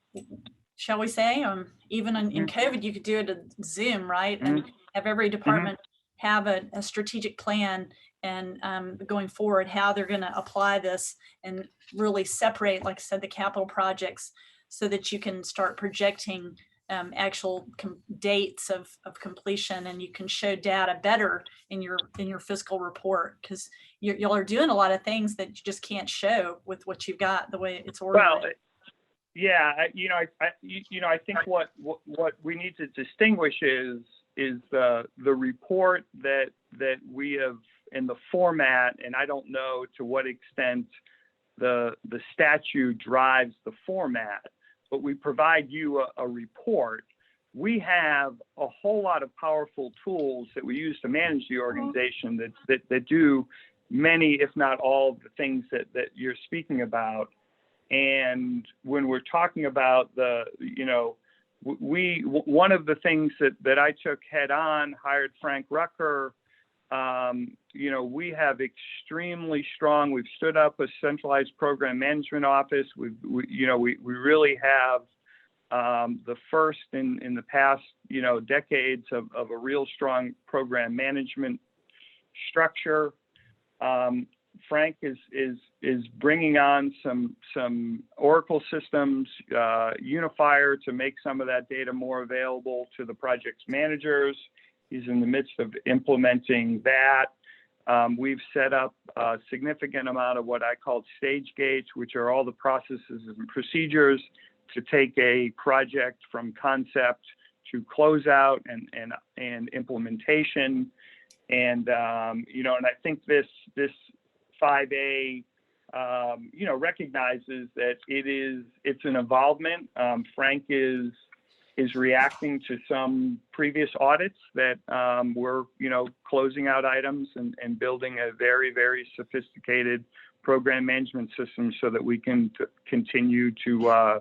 shall we say. Even in COVID, you could do it at Zoom, right? And have every department have a strategic plan, and going forward, how they're going to apply this, and really separate, like I said, the capital projects, so that you can start projecting actual dates of completion, and you can show data better in your fiscal report, because y'all are doing a lot of things that you just can't show with what you've got, the way it's organized. Well, yeah, I think what we need to distinguish is the report that we have in the format, and I don't know to what extent the statute drives the format, but we provide you a report. We have a whole lot of powerful tools that we use to manage the organization that do many, if not all, of the things that you're speaking about. And when we're talking about one of the things that I took head on, hired Frank Rucker. We have extremely strong. We've stood up a centralized program management office. We really have the first in the past decades of a real strong program management structure. Frank is bringing on some Oracle systems, Unifier, to make some of that data more available to the project's managers. He's in the midst of implementing that. We've set up a significant amount of what I call stage gates, which are all the processes and procedures to take a project from concept to closeout and implementation. And and I think this 5A recognizes that it's an involvement. Frank is reacting to some previous audits that were closing out items and building a very, very sophisticated program management system so that we can continue to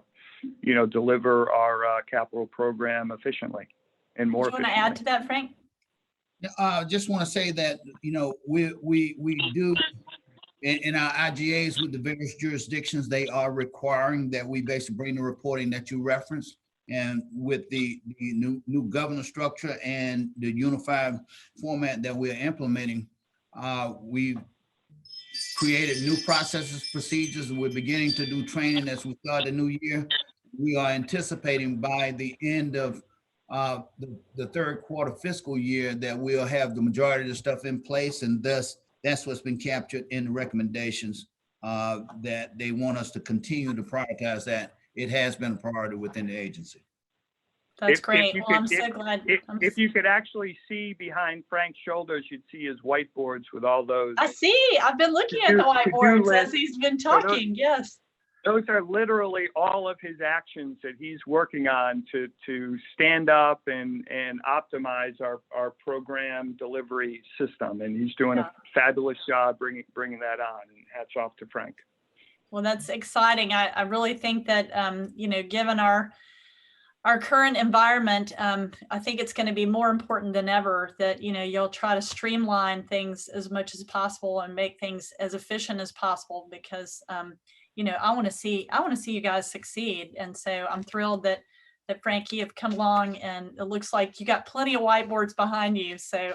deliver our capital program efficiently and more efficiently. Do you want to add to that, Frank? I just want to say that, we do in our IGAs with the various jurisdictions, they are requiring that we basically bring the reporting that you referenced. And with the new governance structure and the unified format that we're implementing, we've created new processes, procedures, and we're beginning to do training as we start the new year. We are anticipating by the end of the third quarter fiscal year that we'll have the majority of the stuff in place, and thus that's what's been captured in the recommendations that they want us to continue to prioritize that. It has been a priority within the agency. That's great. Well, I'm so glad. If you could actually see behind Frank's shoulders, you'd see his whiteboards with all those. I see. I've been looking at the whiteboards as he's been talking. Yes. Those are literally all of his actions that he's working on to stand up and optimize our program delivery system. And he's doing a fabulous job bringing that on. And hats off to Frank. Well, that's exciting. I really think that, given our current environment, I think it's going to be more important than ever that, you'll try to streamline things as much as possible and make things as efficient as possible, because, I want to see you guys succeed. And so I'm thrilled that Frank, you have come along, and it looks like you got plenty of whiteboards behind you. So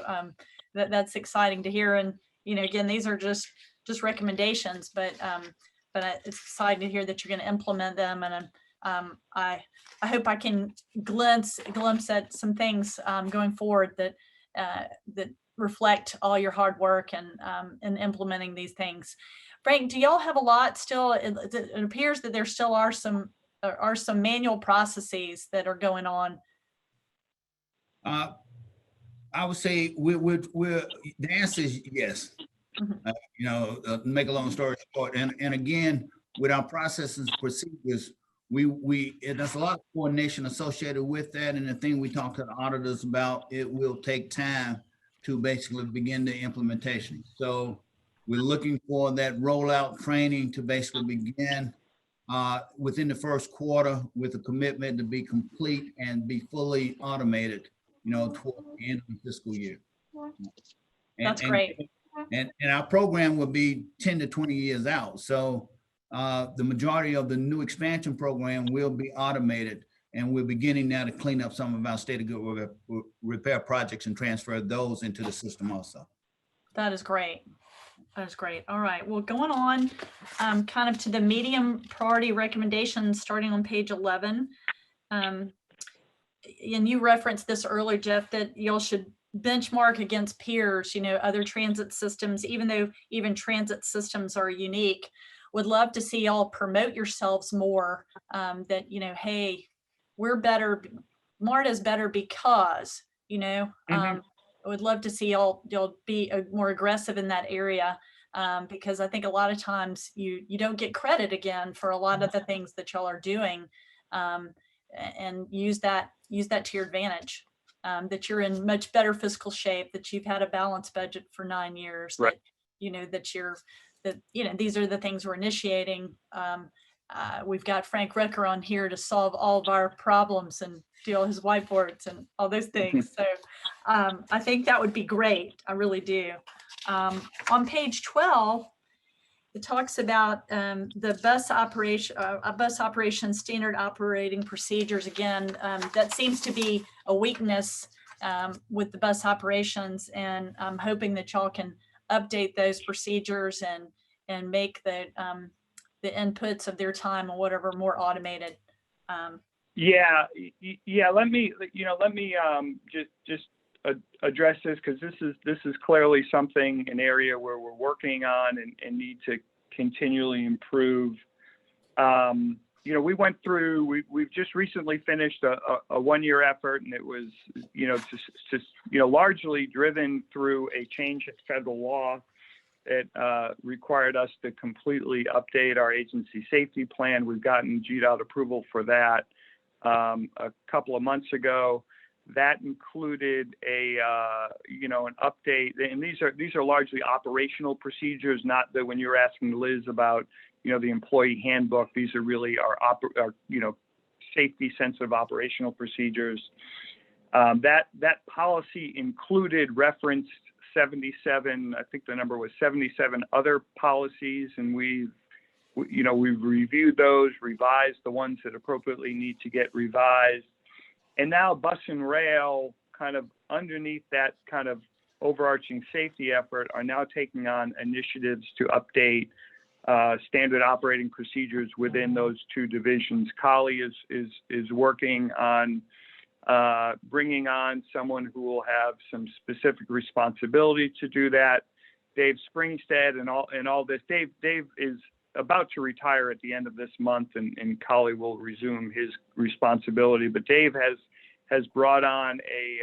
that's exciting to hear. And, again, these are just recommendations, but it's exciting to hear that you're going to implement them. And I hope I can glimpse at some things going forward that reflect all your hard work and in implementing these things. Frank, do y'all have a lot still? It appears that there still are some manual processes that are going on. I would say we're the answer is yes. Mm-hmm. Make a long story short, and again, with our processes and procedures, there's a lot of coordination associated with that. And the thing we talk to the auditors about, it will take time to basically begin the implementation. So we're looking for that rollout training to basically begin within the first quarter with a commitment to be complete and be fully automated, toward the end of the fiscal year. That's great. And our program will be 10 to 20 years out. So the majority of the new expansion program will be automated, and we're beginning now to clean up some of our state of good repair projects and transfer those into the system also. That is great. That is great. All right. Well, going on kind of to the medium priority recommendations, starting on page 11. And you referenced this earlier, Jeff, that y'all should benchmark against peers, other transit systems, even though even transit systems are unique. Would love to see y'all promote yourselves more, that, hey, we're better. MARTA is better because, I would love to see y'all be more aggressive in that area, because I think a lot of times you don't get credit again for a lot of the things that y'all are doing, and use that to your advantage. That you're in much better fiscal shape, that you've had a balanced budget for 9 years, Right. that these are the things we're initiating. We've got Frank Recker on here to solve all of our problems and do all his whiteboards and all those things. So I think that would be great. I really do. On page 12, it talks about the bus operation standard operating procedures. Again, that seems to be a weakness with the bus operations, and I'm hoping that y'all can update those procedures and make the inputs of their time or whatever more automated. Yeah. Let me just address this, because this is clearly an area where we're working on and need to continually improve. We went through. We've just recently finished a 1-year effort, and it was just largely driven through a change in federal law that required us to completely update our agency safety plan. We've gotten GDOT approval for that a couple of months ago. That included an update, and these are largely operational procedures, not that when you're asking Liz about the employee handbook. These are really our safety sensitive operational procedures. That policy included referenced 77, I think the number was 77 other policies, and we've reviewed those, revised the ones that appropriately need to get revised. And now bus and rail, kind of underneath that kind of overarching safety effort, are now taking on initiatives to update standard operating procedures within those two divisions. Kali is working on bringing on someone who will have some specific responsibility to do that. Dave Springstead and all this. Dave is about to retire at the end of this month, and Kali will resume his responsibility. But Dave has brought on a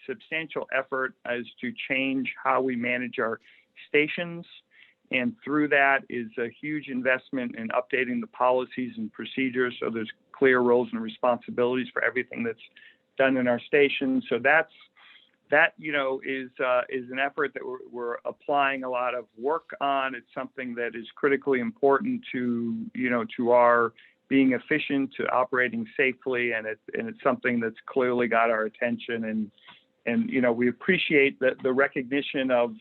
substantial effort as to change how we manage our stations. And through that is a huge investment in updating the policies and procedures, so there's clear roles and responsibilities for everything that's done in our stations. So that is an effort that we're applying a lot of work on. It's something that is critically important to our being efficient, to operating safely, and it's something that's clearly got our attention. And we appreciate the recognition of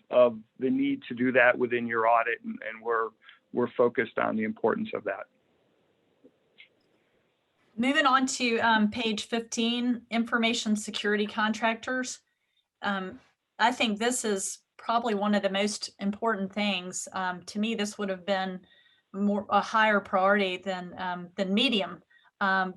the need to do that within your audit, and we're focused on the importance of that. Moving on to page 15, information security contractors. I think this is probably one of the most important things. To me, this would have been a higher priority than medium.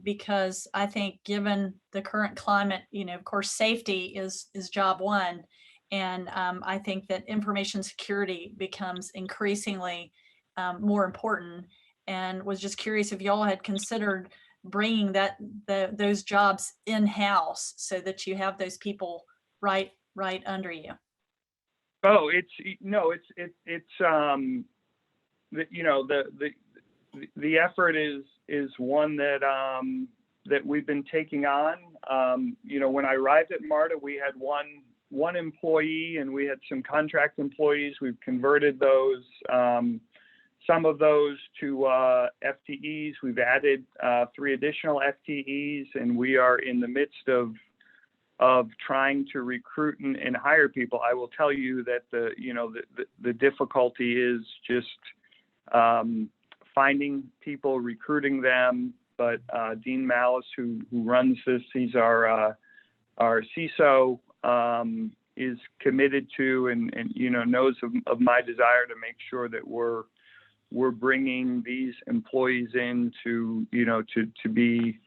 Because I think given the current climate, of course, safety is job one. And I think that information security becomes increasingly more important, and was just curious if y'all had considered bringing those jobs in-house so that you have those people right under you. Oh, the effort is one that we've been taking on. When I arrived at MARTA, we had one one employee, and we had some contract employees. We've converted those, some of those to FTEs. We've added 3 additional FTEs, and we are in the midst of trying to recruit and hire people. I will tell you that the difficulty is just finding people, recruiting them. But Dean Malice, who runs this, he's our CISO, is committed to and knows of my desire to make sure that we're bringing these employees in to be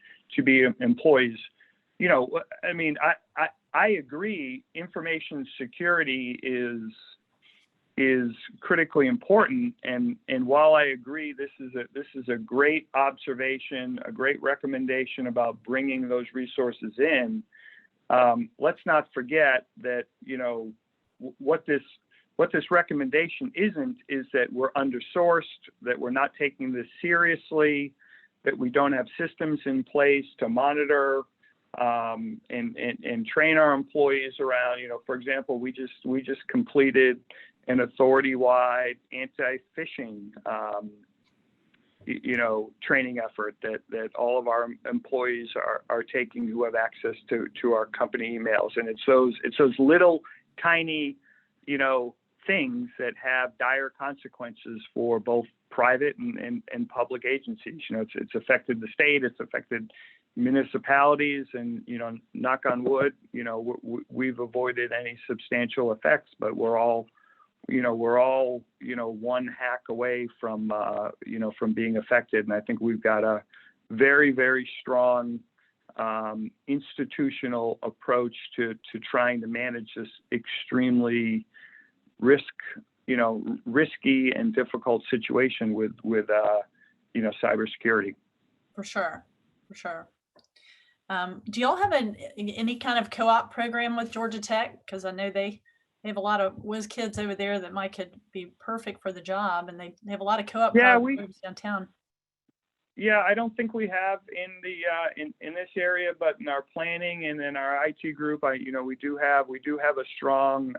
employees. I mean, I agree. Information security is critically important, and while I agree, this is a great observation, a great recommendation about bringing those resources in. Let's not forget that what this recommendation isn't is that we're undersourced, that we're not taking this seriously, that we don't have systems in place to monitor and train our employees around. For example, we just completed an authority-wide anti-phishing training effort that all of our employees are taking who have access to our company emails. And it's those little tiny things that have dire consequences for both private and public agencies. It's affected the state, it's affected municipalities, and knock on wood, we've avoided any substantial effects, but we're all one hack away from being affected. And I think we've got a very, very strong institutional approach to trying to manage this extremely risky and difficult situation with cybersecurity. For sure. Do y'all have any kind of co-op program with Georgia Tech? Because I know they have a lot of whiz kids over there that could be perfect for the job, and they have a lot of co-op programs downtown. Yeah, I don't think we have in this area, but in our planning and in our IT group, we do have a strong.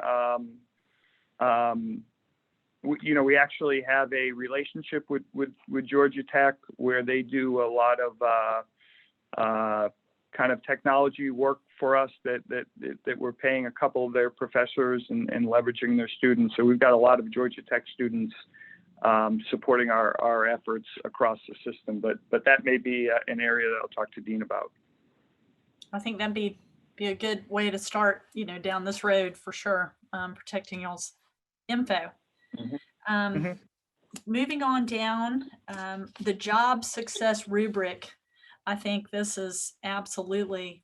We actually have a relationship with Georgia Tech where they do a lot of kind of technology work for us that we're paying a couple of their professors and leveraging their students. So we've got a lot of Georgia Tech students supporting our efforts across the system. But that may be an area that I'll talk to Dean about. I think that'd be a good way to start, down this road for sure, protecting y'all's info. Mm-hmm. Moving on down, the job success rubric. I think this is absolutely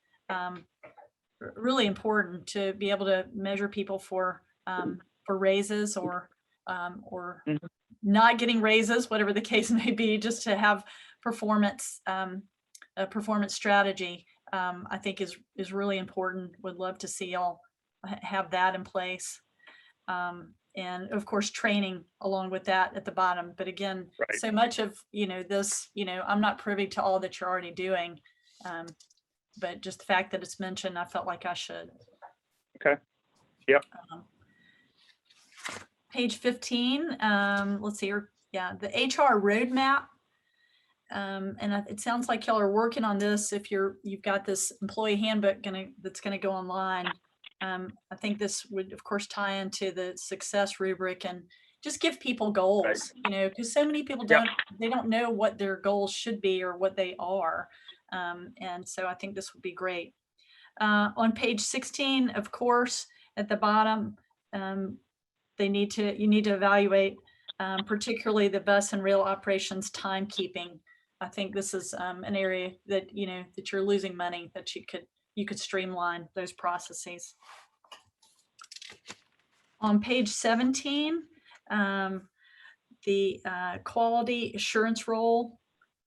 really important to be able to measure people for raises or not getting raises, whatever the case may be, just to have performance, a performance strategy. I think is really important. Would love to see y'all have that in place. And of course, training along with that at the bottom. But again, right. So much of, this, I'm not privy to all that you're already doing. But just the fact that it's mentioned, I felt like I should. Okay. Yep. Page 15, let's see here. Yeah, the HR roadmap. And it sounds like y'all are working on this. If you've got this employee handbook that's gonna go online. I think this would, of course, tie into the success rubric and just give people goals, right. Because so many people they don't know what their goals should be or what they are. And so I think this would be great. On page 16, of course, at the bottom, you need to evaluate particularly the bus and rail operations timekeeping. I think this is an area that, that you're losing money, that you could streamline those processes. On page 17, the quality assurance role,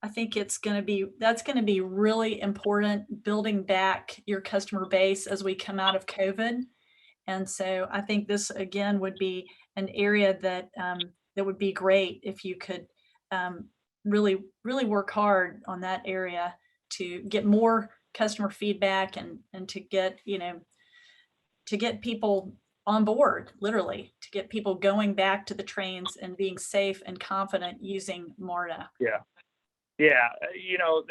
I think that's going to be really important, building back your customer base as we come out of COVID. And so I think this again would be an area that would be great if you could really, really work hard on that area to get more customer feedback and to get, get people on board, literally, to get people going back to the trains and being safe and confident using MARTA. Yeah. Yeah. You know,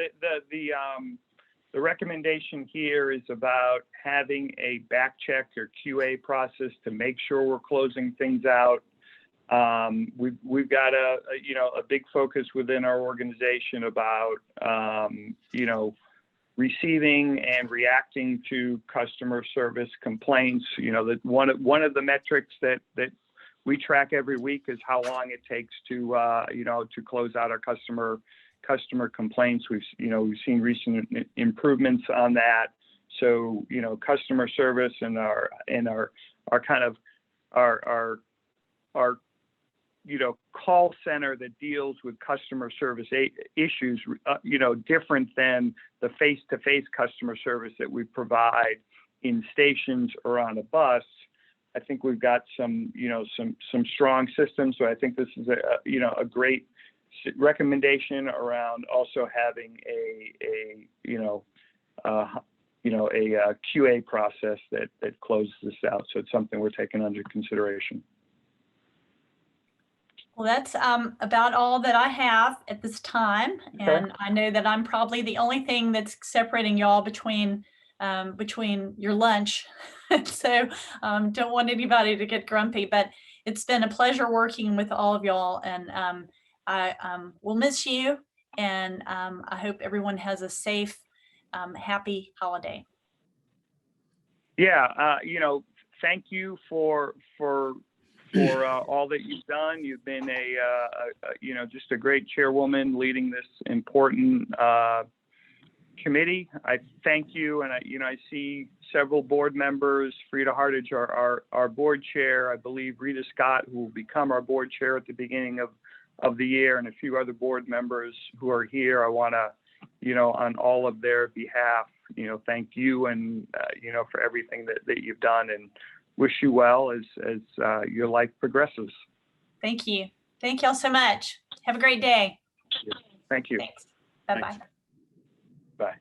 the recommendation here is about having a back check or QA process to make sure we're closing things out. We've got a big focus within our organization about, receiving and reacting to customer service complaints. You know, that one of the metrics that we track every week is how long it takes to close out our customer complaints. We've seen recent improvements on that. So, customer service and our kind of our call center that deals with customer service issues, different than the face-to-face customer service that we provide in stations or on a bus. I think we've got some strong systems. So I think this is a great recommendation around also having a QA process that closes this out. So it's something we're taking under consideration. Well, that's about all that I have at this time. Okay. And I know that I'm probably the only thing that's separating y'all between your lunch. So don't want anybody to get grumpy, but it's been a pleasure working with all of y'all. And I will miss you. And I hope everyone has a safe, happy holiday. Yeah, thank you for all that you've done. You've been just a great chairwoman leading this important committee. I thank you, and I see several board members. Frida Hartage, our board chair. I believe Rita Scott, who will become our board chair at the beginning of the year, and a few other board members who are here. I want to, on all of their behalf, thank you and for everything that you've done, and wish you well as your life progresses. Thank you. Thank y'all so much. Have a great day. Thank you. Thanks. Bye-bye. Bye.